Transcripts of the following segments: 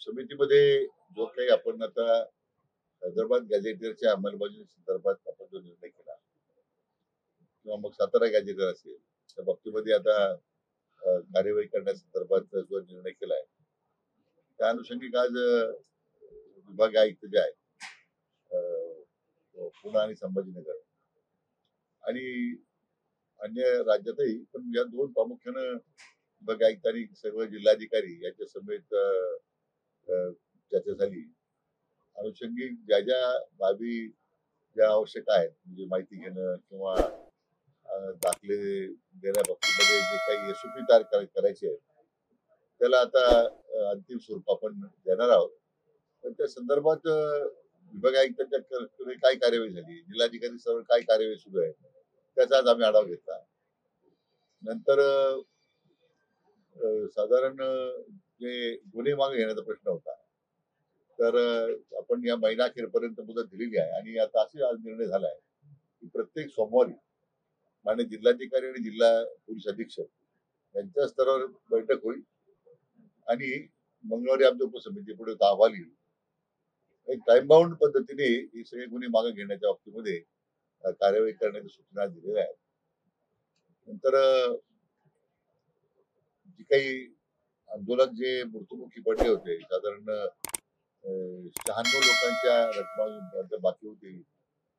समितीमध्ये जो काही आपण आता हैदराबाद गॅझेटरच्या अंमलबजावणी संदर्भात आपण जो निर्णय केला किंवा मग सातारा गॅझेटर असेल त्या बाबतीमध्ये आता कार्यवाही करण्यासंदर्भात जो निर्णय केलाय त्या अनुषंगिक आज विभागीय आयुक्त जे आहेत पुणे आणि संभाजीनगर आणि अन्य राज्यातही पण या दोन प्रामुख्यानं विभागीय आयुक्त आणि सर्व जिल्हाधिकारी यांच्या समेत चर्चा झाली. अनुषंगिक ज्या ज्या बाबी ज्या आवश्यक आहेत म्हणजे माहिती घेणं किंवा दाखले देण्याबाबतीमध्ये जे काही एसओपी तयार करायचे आहेत त्याला आता अंतिम स्वरूप आपण देणार आहोत. पण त्या संदर्भात विभागीय आयुक्तांच्या काय कार्यवाही झाली, जिल्हाधिकारी सर्व काय कार्यवाही सुरू आहे त्याचा आज आम्ही आढावा घेतला. नंतर साधारण जे गुन्हे मागे घेण्याचा प्रश्न होता तर आपण या महिनाअखेरपर्यंत मुदत दिलेली आहे आणि आता असे आज निर्णय झाला आहे की प्रत्येक सोमवारी माननीय जिल्हाधिकारी आणि जिल्हा पोलीस अधीक्षक यांच्या स्तरावर बैठक होईल आणि मंगळवारी आमच्या उपसमिती पुढे अहवाल येईल. एक टाइम बाउंड पद्धतीने हे सगळे गुन्हे मागे घेण्याच्या बाबतीमध्ये कार्यवाही करण्याच्या सूचना दिलेल्या आहेत. नंतर जी काही आंदोलक जे मृत्युमुखी पडले होते साधारण 96 लोकांच्या रक्कम बाकी होती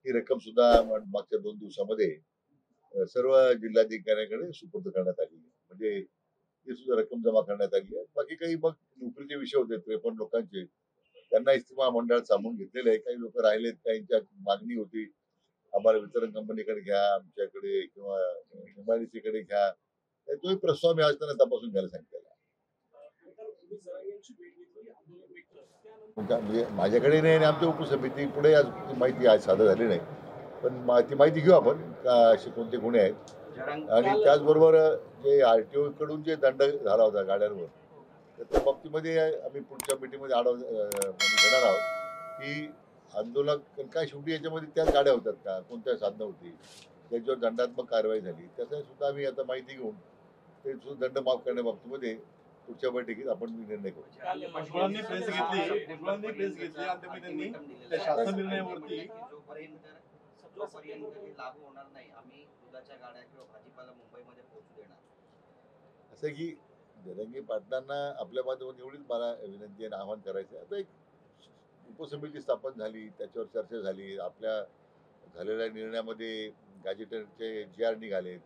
ही रक्कम सुद्धा मागच्या 2 दिवसामध्ये सर्व जिल्हाधिकाऱ्यांकडे सुपूर्द करण्यात आली म्हणजे ती सुद्धा रक्कम जमा करण्यात आली आहे. बाकी काही मग नोकरीचे विषय होते 53 लोकांचे त्यांना इस्तिमा मंडळात सामावून घेतलेले आहे. काही लोक राहिलेत त्यांच्या मागणी होती आम्हाला वितरण कंपनीकडे घ्या आमच्याकडे किंवा एमआयडीसी कडे घ्या तोही प्रस्ताव मी आज त्यांना तपासून घ्यायला सांगितलेला. म्हणजे माझ्याकडे नाही आणि आमच्या उपसमिती पुढे आज माहिती आज सादर झाली नाही पण ती माहिती घेऊ आपण का असे कोणते गुन्हे आहेत आणि त्याचबरोबर जे आरटीओ कडून जे दंड झाला होता गाड्यांवर तर त्या बाबतीमध्ये आम्ही पुढच्या मीटिंगमध्ये आढावा घेणार आहोत की आंदोलक काय शेवटी याच्यामध्ये त्याच गाड्या होतात का कोणत्या साधनं होती त्याच्यावर दंडात्मक कारवाई झाली त्याचा सुद्धा आम्ही आता माहिती घेऊन ते सुद्धा दंड माफ करण्या बाबतीमध्ये पुढच्या बैठकीत आपण निर्णय करू. असं की जरांगे पाटलांना आपल्या माध्यमातून एवढीच मला विनंती आणि आवाहन करायचं आता एक उपसमिती स्थापन झाली त्याच्यावर चर्चा झाली आपल्या झालेल्या निर्णयामध्ये गॅजेटरचे GR निघाले.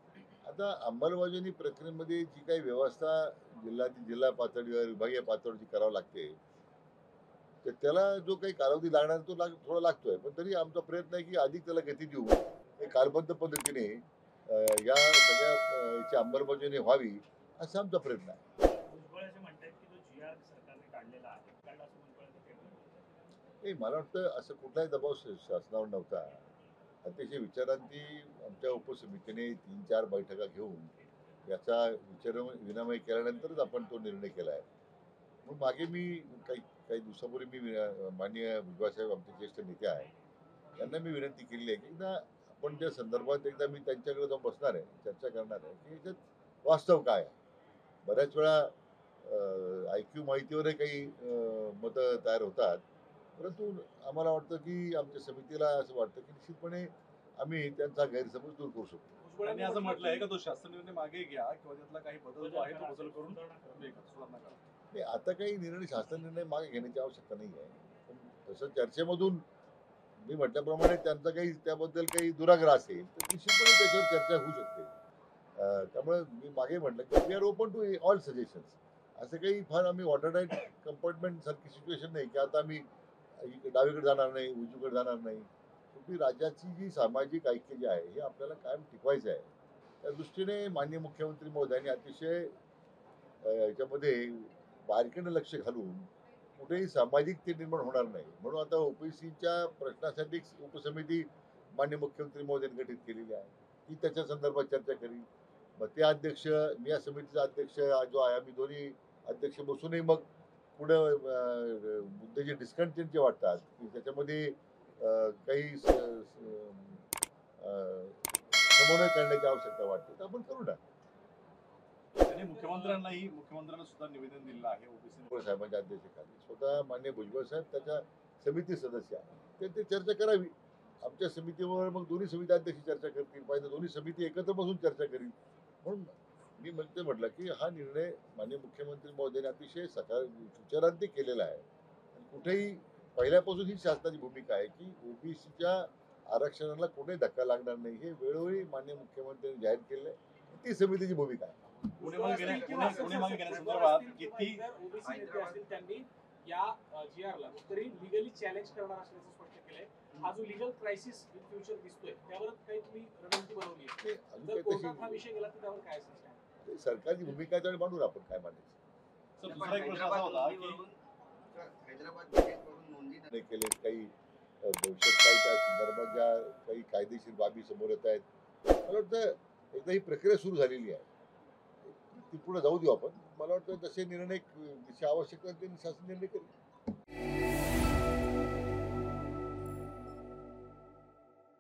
आता अंमलबजावणी प्रक्रियेमध्ये जी काही व्यवस्था जिल्हा पातळीवर विभागीय पातळीवरची करावी लागते तर त्याला जो काही कालावधी लागणार तो थोडा लागतोय पण तरी आमचा प्रयत्न आहे की अधिक त्याला गती देऊ कालबद्ध पद्धतीने या सगळ्या याची अंमलबजावणी व्हावी असा आमचा प्रयत्न आहे. मला वाटतं असं कुठलाही दबाव शासनावर नव्हता. अतिशय विचारांती आमच्या उपसमितीने 3-4 बैठका घेऊन याचा विनिमय केल्यानंतरच आपण तो निर्णय केला आहे. मग मागे मी काही दिवसापूर्वी मी माननीय विभागसाहेब आमचे ज्येष्ठ नेते आहेत त्यांना मी विनंती केली आहे की एकदा आपण त्या संदर्भात एकदा मी त्यांच्याकडे जाऊन बसणार आहे चर्चा करणार आहे की याच्यात वास्तव काय आहे. बऱ्याच वेळा IQ माहितीवरही काही मतं तयार होतात परंतु आम्हाला वाटतं की आमच्या समितीला असं वाटतं की निश्चितपणे आम्ही त्यांचा गैरसमज दूर करू शकतो. त्यांनी असं म्हटलंय का तो शासन निर्णय मागे घ्या किंवा त्यातला काही बदल जो आहे तो बदल करून नाही आता काही निर्णय शासन निर्णय मागे घेण्याची आवश्यकता नाही आहे. तसं चर्चेमधून मी म्हटल्याप्रमाणे त्यांचा काही त्याबद्दल काही दुराग्रह असेल तर निश्चितपणे त्याच्यावर चर्चा होऊ शकते. त्यामुळे मी मागे म्हटलं की we are open to all suggestions. असं काही फार आम्ही वॉटरटाईट कंपार्टमेंट सारखी सिच्युएशन नाही की आता आम्ही डावीकडे जाणार नाही उजवीकडे जाणार नाही. शेवटी राज्याची जी सामाजिक ऐक्य जे आहे हे आपल्याला कायम टिकवायचं आहे. त्या दृष्टीने माननीय मुख्यमंत्री महोदयांनी अतिशय याच्यामध्ये बारकाईने लक्ष घालून कुठेही सामाजिक ते निर्माण होणार नाही म्हणून आता ओबीसीच्या प्रश्नासाठी उपसमिती माननीय मुख्यमंत्री महोदयांनी गठीत केलेली आहे. ती त्याच्या संदर्भात चर्चा करी मग ते अध्यक्ष मी या समितीचा अध्यक्ष जो आहे आम्ही दोन्ही अध्यक्ष बसूनही मग पुढे मुद्दे जे डिस्कंटेंटचे वाटतात की त्याच्यामध्ये काही समन्वय करण्याची आवश्यकता वाटते तर आपण करू ना. आणि मुख्यमंत्र्यांना सुद्धा निवेदन दिलेलं आहे ओबीसी भुजबळ साहेबांच्या अध्यक्षतेखाली स्वतः मान्य भुजबळ साहेब त्याच्या समिती सदस्य आहेत ते चर्चा करावी आमच्या समितीवर मग दोन्ही समिती अध्यक्ष चर्चा करतील पाहिजे दोन्ही समिती एकत्र बसून चर्चा करील म्हणून मी म्हटलं की हा निर्णय माननीय मुख्यमंत्री महोदयांनी अतिशय विचारांती केलेला आहे आणि कुठेही पहिल्यापासून ही शासनाची भूमिका आहे की ओबीसीच्या आरक्षणाला कुठेही धक्का लागणार नाही हे वेळोवेळी माननीय मुख्यमंत्र्यांनी जाहीर केलेलं आहे ती समितीची भूमिका आहे पुणे मागे घेण्यासंदर्भात किती ओबीसी नेते असतील त्यांनी या GR ला तरी लिगली चॅलेंज करणार असल्याचं स्पष्ट केलंय हा जो लिगल क्रायसिस इन फ्युचर दिसतोय त्यावर काही तुम्ही रणनीती बनवली आहे अजून जर काही कोर्टात हा विषय गेला तर त्यावर काय असेल तशी सरकारची भूमिका आहे त्यावेळी मांडून आपण काय मांडायचं सर दुसरा एक प्रश्न असा होता की निर्णय केले काही भविष्यात काही त्या संदर्भात ज्या काही कायदेशीर बाबी समोर येत आहेत मला वाटतं एकदा ही प्रक्रिया सुरू झालेली आहे ती पुढे जाऊ देऊ आपण मला वाटतं तसे निर्णय आवश्यक शासन निर्णय करेल